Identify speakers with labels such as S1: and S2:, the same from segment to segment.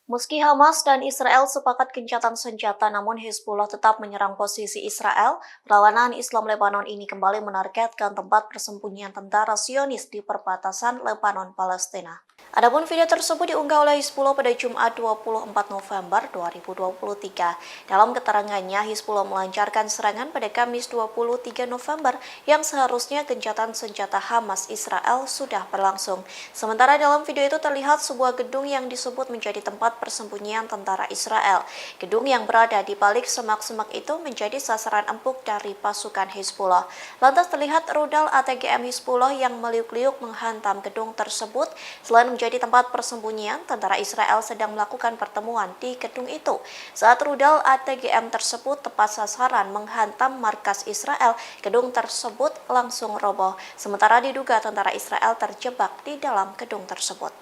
S1: Meski Hamas dan Israel sepakat gencatan senjata, namun Hizbullah tetap menyerang posisi Israel. Perlawanan Islam Lebanon ini kembali menargetkan tempat persembunyian tentara Zionis di perbatasan Lebanon-Palestina. Adapun video tersebut diunggah oleh Hizbullah pada Jumat 24 November 2023. Dalam keterangannya, Hizbullah melancarkan serangan pada Kamis 23 November yang seharusnya gencatan senjata Hamas Israel sudah berlangsung. Sementara dalam video itu terlihat sebuah gedung yang disebut menjadi tempat persembunyian tentara Israel. Gedung yang berada di balik semak-semak itu menjadi sasaran empuk dari pasukan Hizbullah. Lantas terlihat rudal ATGM Hizbullah yang meliuk-liuk menghantam gedung tersebut. Selain menjadi tempat persembunyian, tentara Israel sedang melakukan pertemuan di gedung itu. Saat rudal ATGM tersebut tepat sasaran menghantam markas Israel, gedung tersebut langsung roboh. Sementara diduga tentara Israel terjebak di dalam gedung tersebut.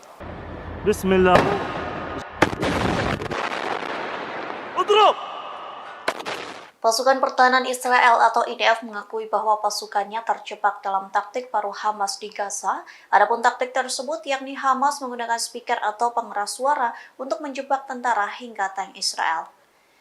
S2: Bismillah.
S1: Pasukan Pertahanan Israel atau IDF mengakui bahwa pasukannya terjebak dalam taktik paru Hamas di Gaza. Adapun taktik tersebut yakni Hamas menggunakan speaker atau pengeras suara untuk menjebak tentara hingga tank Israel.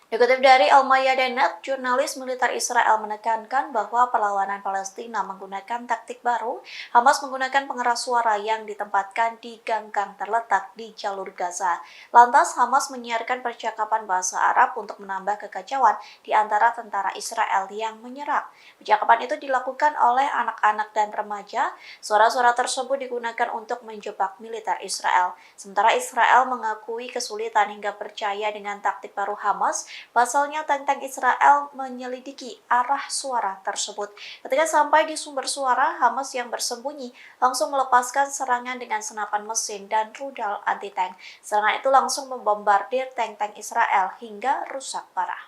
S1: Dikutip dari Al-Mayadeen, jurnalis militer Israel menekankan bahwa perlawanan Palestina menggunakan taktik baru. Hamas menggunakan pengeras suara yang ditempatkan di gang-gang terletak di jalur Gaza. Lantas, Hamas menyiarkan percakapan bahasa Arab untuk menambah kekacauan di antara tentara Israel yang menyerang. Percakapan itu dilakukan oleh anak-anak dan remaja. Suara-suara tersebut digunakan untuk menjebak militer Israel. Sementara Israel mengakui kesulitan hingga percaya dengan taktik baru Hamas. Pasalnya, tank-tank Israel menyelidiki arah suara tersebut. Ketika sampai di sumber suara, Hamas yang bersembunyi langsung melepaskan serangan dengan senapan mesin dan rudal anti-tank. Serangan itu langsung membombardir tank-tank Israel hingga rusak parah.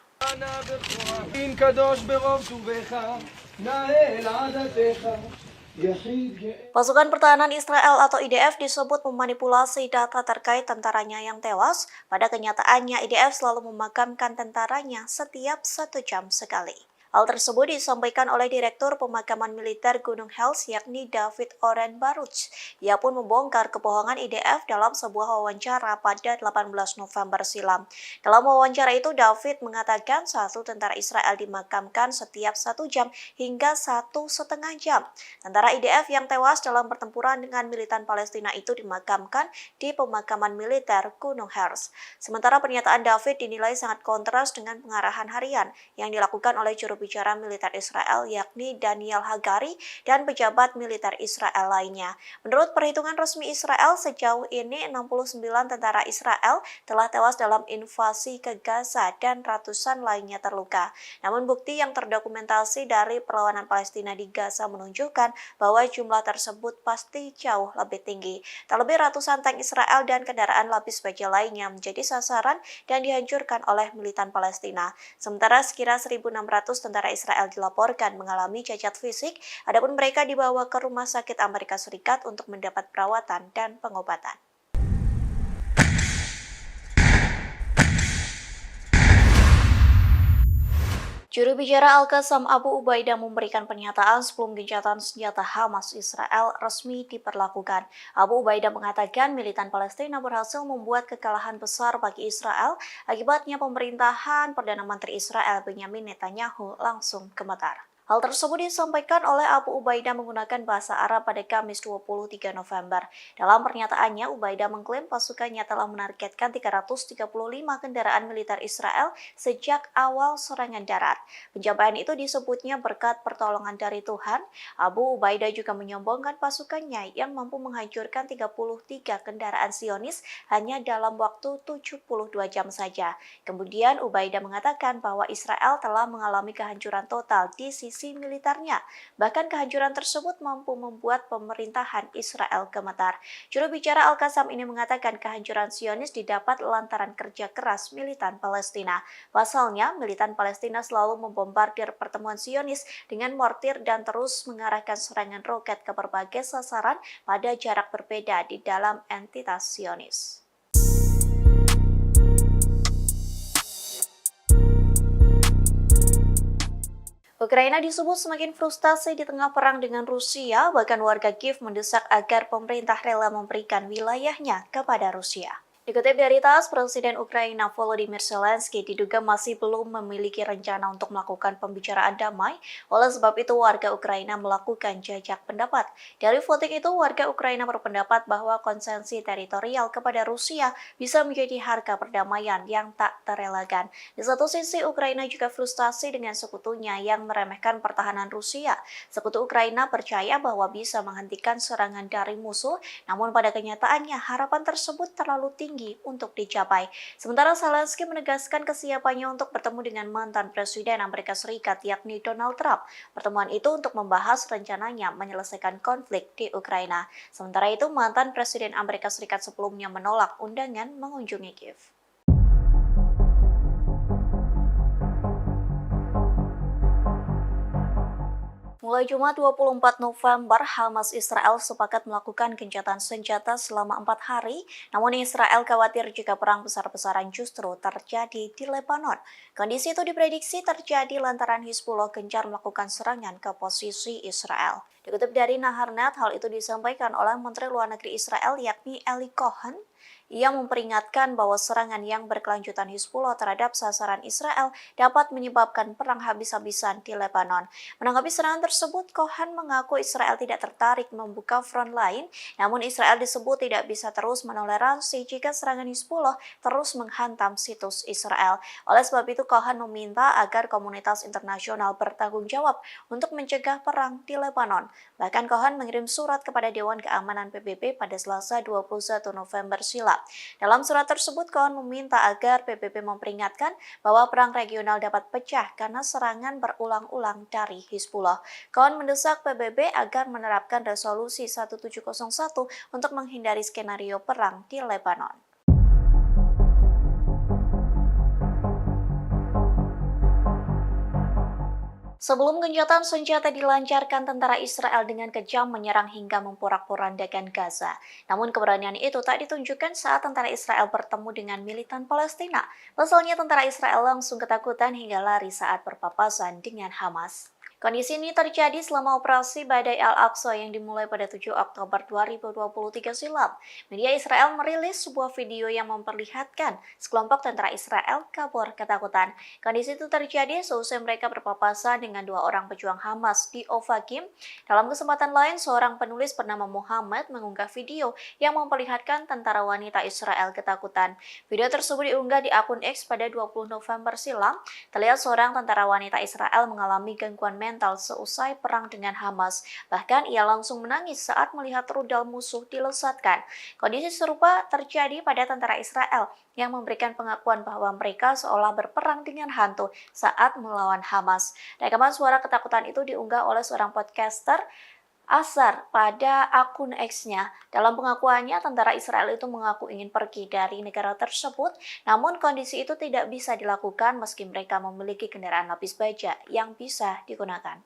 S1: Pasukan Pertahanan Israel atau IDF disebut memanipulasi data terkait tentaranya yang tewas. Pada kenyataannya, IDF selalu memakamkan tentaranya setiap 1 jam sekali. Hal tersebut disampaikan oleh Direktur Pemakaman Militer Gunung Hels yakni David Oren Baruch. Ia pun membongkar kebohongan IDF dalam sebuah wawancara pada 18 November silam. Dalam wawancara itu, David mengatakan satu tentara Israel dimakamkan setiap 1 jam hingga 1,5 jam. Tentara IDF yang tewas dalam pertempuran dengan militan Palestina itu dimakamkan di pemakaman militer Gunung Hers. Sementara pernyataan David dinilai sangat kontras dengan pengarahan harian yang dilakukan oleh juru bicara militer Israel yakni Daniel Hagari dan pejabat militer Israel lainnya. Menurut perhitungan resmi Israel, sejauh ini 69 tentara Israel telah tewas dalam invasi ke Gaza dan ratusan lainnya terluka. Namun bukti yang terdokumentasi dari perlawanan Palestina di Gaza menunjukkan bahwa jumlah tersebut pasti jauh lebih tinggi. Terlebih ratusan tank Israel dan kendaraan lapis baja lainnya menjadi sasaran dan dihancurkan oleh militan Palestina. Sementara sekira 1.600 tentara Israel dilaporkan mengalami cacat fisik, adapun mereka dibawa ke Rumah Sakit Amerika Serikat untuk mendapat perawatan dan pengobatan. Juru bicara Al-Qassam Abu Ubaidah memberikan pernyataan sebelum gencatan senjata Hamas Israel resmi diberlakukan. Abu Ubaidah mengatakan militan Palestina berhasil membuat kekalahan besar bagi Israel, akibatnya pemerintahan Perdana Menteri Israel Benyamin Netanyahu langsung gemetar. Hal tersebut disampaikan oleh Abu Ubaidah menggunakan bahasa Arab pada Kamis 23 November. Dalam pernyataannya, Ubaidah mengklaim pasukannya telah menargetkan 335 kendaraan militer Israel sejak awal serangan darat. Pencapaian itu disebutnya berkat pertolongan dari Tuhan. Abu Ubaidah juga menyombongkan pasukannya yang mampu menghancurkan 33 kendaraan Zionis hanya dalam waktu 72 jam saja. Kemudian Ubaidah mengatakan bahwa Israel telah mengalami kehancuran total di sisi militernya. Bahkan kehancuran tersebut mampu membuat pemerintahan Israel gemetar. Juru bicara Al-Qassam ini mengatakan kehancuran Zionis didapat lantaran kerja keras militan Palestina. Pasalnya, militan Palestina selalu membombardir pertemuan Zionis dengan mortir dan terus mengarahkan serangan roket ke berbagai sasaran pada jarak berbeda di dalam entitas Zionis. Ukraina disebut semakin frustasi di tengah perang dengan Rusia, bahkan warga Kiev mendesak agar pemerintah rela memberikan wilayahnya kepada Rusia. Dikutip dari TASS, Presiden Ukraina Volodymyr Zelensky diduga masih belum memiliki rencana untuk melakukan pembicaraan damai, oleh sebab itu warga Ukraina melakukan jajak pendapat. Dari voting itu, warga Ukraina berpendapat bahwa konsensi teritorial kepada Rusia bisa menjadi harga perdamaian yang tak terelakkan. Di satu sisi, Ukraina juga frustasi dengan sekutunya yang meremehkan pertahanan Rusia. Sekutu Ukraina percaya bahwa bisa menghentikan serangan dari musuh, namun pada kenyataannya harapan tersebut terlalu tinggi untuk dicapai. Sementara Zelensky menegaskan kesiapannya untuk bertemu dengan mantan Presiden Amerika Serikat yakni Donald Trump. Pertemuan itu untuk membahas rencananya menyelesaikan konflik di Ukraina. Sementara itu, mantan Presiden Amerika Serikat sebelumnya menolak undangan mengunjungi Kiev. Mulai Jumat 24 November, Hamas Israel sepakat melakukan gencatan senjata selama 4 hari, namun Israel khawatir jika perang besar-besaran justru terjadi di Lebanon. Kondisi itu diprediksi terjadi lantaran Hizbullah gencar melakukan serangan ke posisi Israel. Dikutip dari Naharnet, hal itu disampaikan oleh Menteri Luar Negeri Israel yakni Eli Cohen. Ia memperingatkan bahwa serangan yang berkelanjutan Hizbullah terhadap sasaran Israel dapat menyebabkan perang habis-habisan di Lebanon. Menanggapi serangan tersebut, Cohen mengaku Israel tidak tertarik membuka front lain, namun Israel disebut tidak bisa terus menoleransi jika serangan Hizbullah terus menghantam situs Israel. Oleh sebab itu, Cohen meminta agar komunitas internasional bertanggung jawab untuk mencegah perang di Lebanon. Bahkan Cohen mengirim surat kepada Dewan Keamanan PBB pada Selasa 21 November silam. Dalam surat tersebut, Cohen meminta agar PBB memperingatkan bahwa perang regional dapat pecah karena serangan berulang-ulang dari Hizbullah. Cohen mendesak PBB agar menerapkan resolusi 1701 untuk menghindari skenario perang di Lebanon. Sebelum gencatan senjata dilancarkan, tentara Israel dengan kejam menyerang hingga memporak-porandakan Gaza. Namun keberanian itu tak ditunjukkan saat tentara Israel bertemu dengan militan Palestina. Pasalnya tentara Israel langsung ketakutan hingga lari saat berpapasan dengan Hamas. Kondisi ini terjadi selama operasi Badai Al-Aqsa yang dimulai pada 7 Oktober 2023 silam. Media Israel merilis sebuah video yang memperlihatkan sekelompok tentara Israel kabur ketakutan. Kondisi itu terjadi seusai mereka berpapasan dengan 2 orang pejuang Hamas di Ofakim. Dalam kesempatan lain, seorang penulis bernama Muhammad mengunggah video yang memperlihatkan tentara wanita Israel ketakutan. Video tersebut diunggah di akun X pada 20 November silam. Terlihat seorang tentara wanita Israel mengalami gangguan mental seusai perang dengan Hamas. Bahkan ia langsung menangis saat melihat rudal musuh dilesatkan. Kondisi serupa terjadi pada tentara Israel yang memberikan pengakuan bahwa mereka seolah berperang dengan hantu saat melawan Hamas. Rekaman suara ketakutan itu diunggah oleh seorang podcaster Asar pada akun X-nya. Dalam pengakuannya, tentara Israel itu mengaku ingin pergi dari negara tersebut, namun kondisi itu tidak bisa dilakukan meski mereka memiliki kendaraan lapis baja yang bisa digunakan.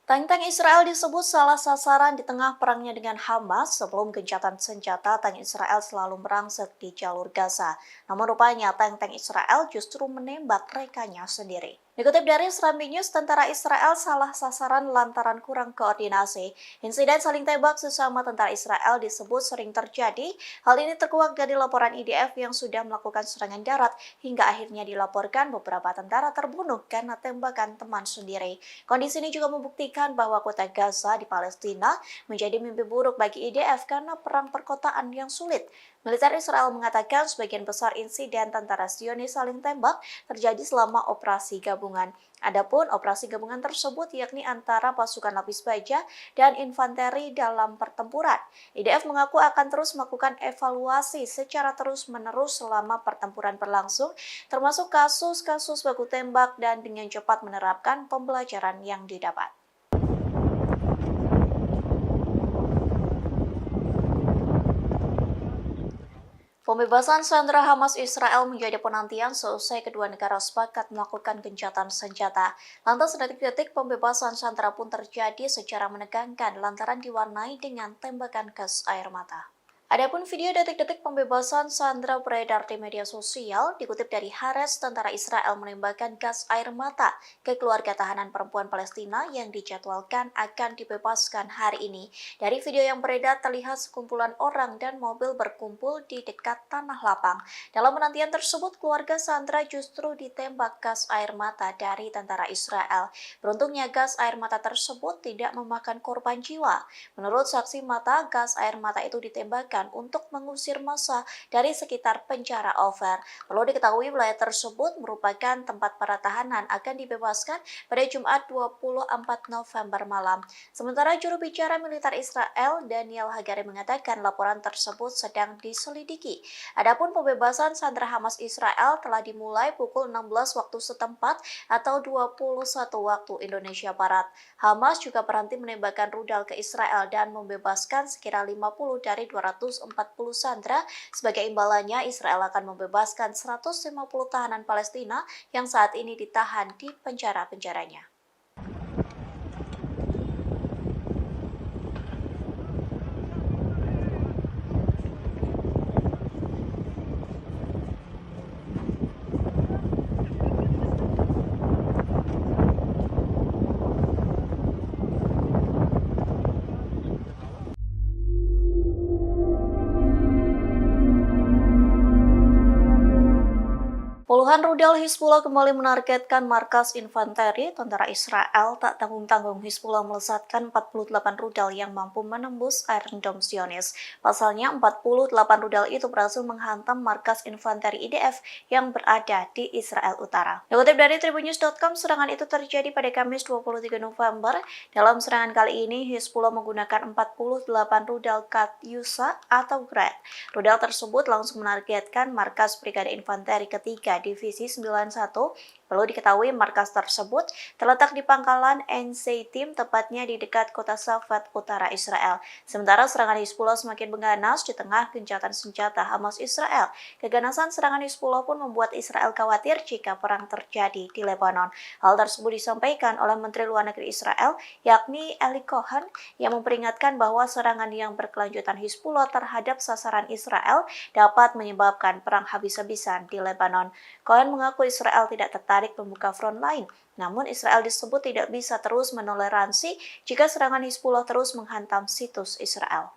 S1: Tank-tank Israel disebut salah sasaran di tengah perangnya dengan Hamas. Sebelum gencatan senjata, tank Israel selalu merangsek di jalur Gaza. Namun rupanya tank-tank Israel justru menembak rekannya sendiri. Dikutip dari Serambi News, tentara Israel salah sasaran lantaran kurang koordinasi. Insiden saling tembak sesama tentara Israel disebut sering terjadi. Hal ini terkuak dari laporan IDF yang sudah melakukan serangan darat hingga akhirnya dilaporkan beberapa tentara terbunuh karena tembakan teman sendiri. Kondisi ini juga membuktikan bahwa kota Gaza di Palestina menjadi mimpi buruk bagi IDF karena perang perkotaan yang sulit. Militer Israel mengatakan sebagian besar insiden tentara Zionis saling tembak terjadi selama operasi gabungan. Adapun operasi gabungan tersebut yakni antara pasukan lapis baja dan infanteri dalam pertempuran. IDF mengaku akan terus melakukan evaluasi secara terus-menerus selama pertempuran berlangsung, termasuk kasus-kasus baku tembak dan dengan cepat menerapkan pembelajaran yang didapat. Pembebasan sandera Hamas Israel menjadi penantian seusai kedua negara sepakat melakukan gencatan senjata. Lantas detik-detik pembebasan sandera pun terjadi secara menegangkan lantaran diwarnai dengan tembakan gas air mata. Adapun video detik-detik pembebasan sandera beredar di media sosial dikutip dari Haaretz, tentara Israel menembakkan gas air mata ke keluarga tahanan perempuan Palestina yang dijadwalkan akan dibebaskan hari ini. Dari video yang beredar terlihat sekumpulan orang dan mobil berkumpul di dekat tanah lapang. Dalam penantian tersebut, keluarga sandera justru ditembak gas air mata dari tentara Israel. Beruntungnya gas air mata tersebut tidak memakan korban jiwa. Menurut saksi mata, gas air mata itu ditembakkan untuk mengusir massa dari sekitar penjara Ofer. Perlu diketahui wilayah tersebut merupakan tempat para tahanan akan dibebaskan pada Jumat 24 November malam. Sementara juru bicara militer Israel, Daniel Hagari, mengatakan laporan tersebut sedang diselidiki. Adapun pembebasan sandera Hamas Israel telah dimulai pukul 16 waktu setempat atau 21 waktu Indonesia Barat. Hamas juga berhenti menembakkan rudal ke Israel dan membebaskan sekira 50 dari 240 sandera. Sebagai imbalannya, Israel akan membebaskan 150 tahanan Palestina yang saat ini ditahan di penjara-penjaranya. Puluhan rudal Hizbullah kembali menargetkan markas infanteri tentara Israel. Tak tanggung-tanggung, Hizbullah melesatkan 48 rudal yang mampu menembus Iron Dome Zionis. Pasalnya, 48 rudal itu berhasil menghantam markas infanteri IDF yang berada di Israel Utara. Dikutip dari Tribunnews.com, serangan itu terjadi pada Kamis 23 November. Dalam serangan kali ini, Hizbullah menggunakan 48 rudal Katyusha atau Grad. Rudal tersebut langsung menargetkan markas Brigade Infanteri ketiga Divisi 91. Perlu diketahui markas tersebut terletak di pangkalan Ein-Shittim, tepatnya di dekat kota Safed, utara Israel. Sementara serangan Hizbullah semakin mengganas di tengah gencatan senjata Hamas Israel. Keganasan serangan Hizbullah pun membuat Israel khawatir jika perang terjadi di Lebanon. Hal tersebut disampaikan oleh Menteri Luar Negeri Israel, yakni Eli Cohen, yang memperingatkan bahwa serangan yang berkelanjutan Hizbullah terhadap sasaran Israel dapat menyebabkan perang habis-habisan di Lebanon. Cohen mengaku Israel tidak tertarik membuka front lain, namun Israel disebut tidak bisa terus menoleransi jika serangan Hizbullah terus menghantam situs Israel.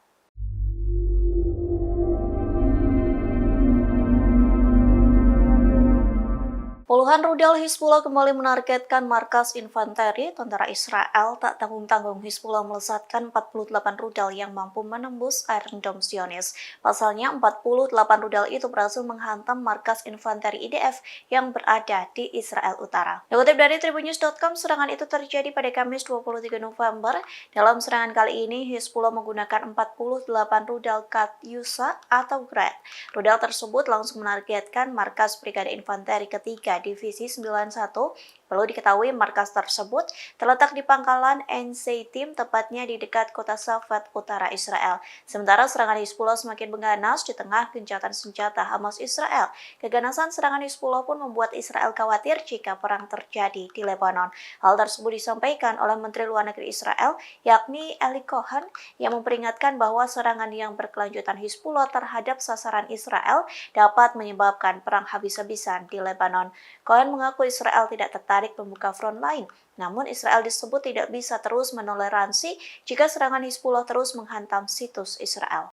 S1: Puluhan rudal Hizbullah kembali menargetkan markas infanteri tentara Israel. Tak tanggung-tanggung, Hizbullah melesatkan 48 rudal yang mampu menembus Iron Dome Zionis. Pasalnya, 48 rudal itu berhasil menghantam markas infanteri IDF yang berada di Israel Utara. Dikutip dari Tribunnews.com, serangan itu terjadi pada Kamis 23 November. Dalam serangan kali ini, Hizbullah menggunakan 48 rudal Katyusha atau Grad. Rudal tersebut langsung menargetkan markas Brigade Infanteri ketiga Divisi 91. Perlu diketahui markas tersebut terletak di pangkalan Ein-Shittim, tepatnya di dekat kota Safed, utara Israel. Sementara serangan Hizbullah semakin mengganas di tengah gencatan senjata Hamas Israel. Keganasan serangan Hizbullah pun membuat Israel khawatir jika perang terjadi di Lebanon. Hal tersebut disampaikan oleh Menteri Luar Negeri Israel, yakni Eli Cohen, yang memperingatkan bahwa serangan yang berkelanjutan Hizbullah terhadap sasaran Israel dapat menyebabkan perang habis-habisan di Lebanon. Cohen mengaku Israel tidak tertarik membuka front lain, namun Israel disebut tidak bisa terus menoleransi jika serangan Hizbullah terus menghantam situs Israel.